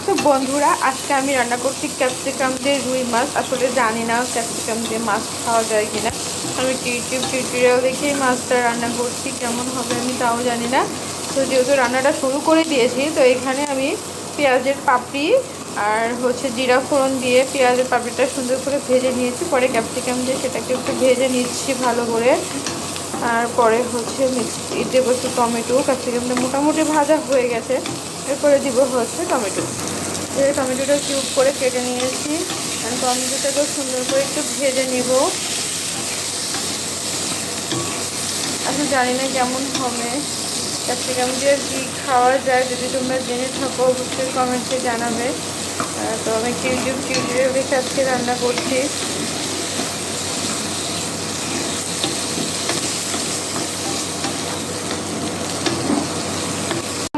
তো বন্ধুরা, আজকে আমি রান্না করছি ক্যাপসিকাম দিয়ে রুই মাছ। আসলে জানি না ক্যাপসিকাম দিয়ে মাছ খাওয়া যায় কিনা। আমি ইউটিউব টিউটোরিয়াল দেখেই মাছটা রান্না করছি, কেমন হবে আমি তাও জানি না। তো যেহেতু রান্নাটা শুরু করে দিয়েছি, তো এখানে আমি পেঁয়াজের পাপড়ি আর জিরা ফোড়ন দিয়ে পেঁয়াজের পাপড়িটা সুন্দর করে ভেজে নিয়েছি। পরে ক্যাপসিকাম দিয়ে সেটাকে একটু ভেজে নিচ্ছি ভালো করে। তারপরে দেবো একটু টমেটো। ক্যাপসিকামটা মোটামুটি ভাজা হয়ে গেছে, এরপরে দিব টমেটো। টমেটোটা কিউব করে কেটে নিয়েছি, আর টমেটোটাকেও সুন্দর করে একটু ভেজে নিব। আমি জানি না কেমন হবে, ক্যাপসিকাম দিয়ে কি খাওয়া যায়। যদি তোমরা জেনে থাকো অবশ্যই কমেন্টে জানাবে। তো আমি ইউটিউব টিউটোরিয়াল দেখে আজকে রান্না করছি।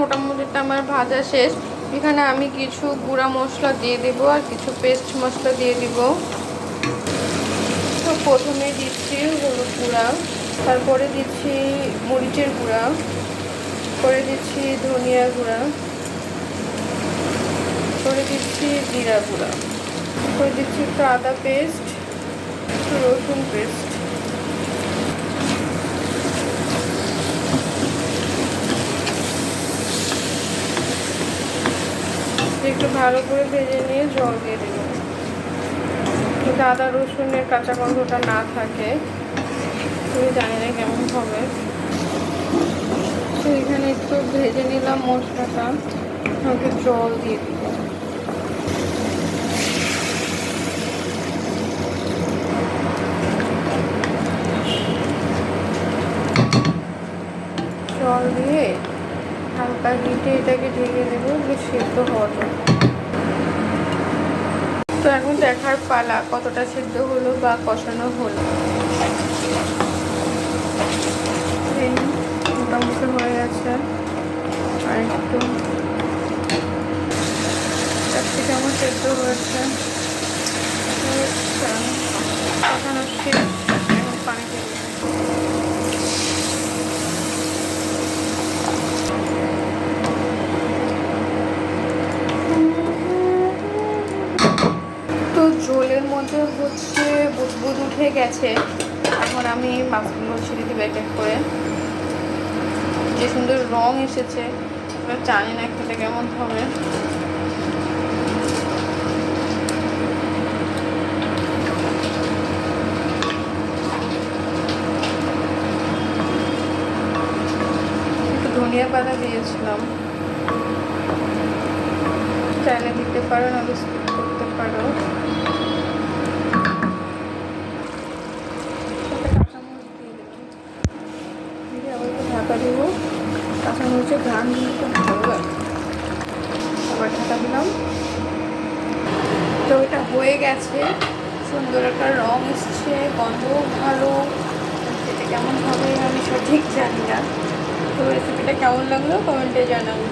মোটামুটিটা আমার ভাজা শেষ। এখানে আমি কিছু গুঁড়া মশলা দিয়ে দেবো আর কিছু পেস্ট মশলা দিয়ে দিব। তো প্রথমে দিচ্ছি হলুদ গুঁড়া, তারপরে দিচ্ছি মরিচের গুঁড়া, পরে দিচ্ছি ধনিয়া গুঁড়া, পরে দিচ্ছি জিরা গুঁড়া, পরে দিচ্ছি একটু আদা পেস্ট, একটু রসুন পেস্ট। একটু ভালো করে ভেজে নিয়ে জল দিয়ে দেবো, কিন্তু আদা রসুনের কাঁচা গন্ধটা না থাকে। আমি জানি না কেমন হবে। তো এখানে একটু ভেজে নিলাম মশলাটা, আমাকে জল দিয়ে দিব। জল দিয়ে হালকা হিটে এটাকে ঢেকে দেবো, সেদ্ধ হওয়ার জন্য। তো এখন দেখার পালা কতটা সিদ্ধ হলো বা কষানো হলো। মোটামুটি হয়ে গেছে, আর একটু ক্যাপসিকামও সেদ্ধ হয়েছে। কষানো শেষ, এখন পানি দিয়ে ঝোলের মধ্যে বুদবুদ উঠে গেছে। এখন আমি মাছগুলো ছেড়ে দেবো এক এক করে। যে সুন্দর রং এসেছে, এবার জানি না খেতে কেমন হবে। একটু ধনিয়া পাতা দিয়েছিলাম, চাইলে দিতে পারো, নাহলে স্কিপ করতে পারো। ঢাকা দেবো, কাঁচামরিচের ঘ্রাণ খুব ভালো লাগে। আবার ঢাকা দিলাম। তো এটা হয়ে গেছে, সুন্দর একটা রং এসছে, গন্ধও ভালো। এটা কেমন হবে আমি সঠিক জানি না। তো রেসিপিটা কেমন লাগলো কমেন্টে জানাবো।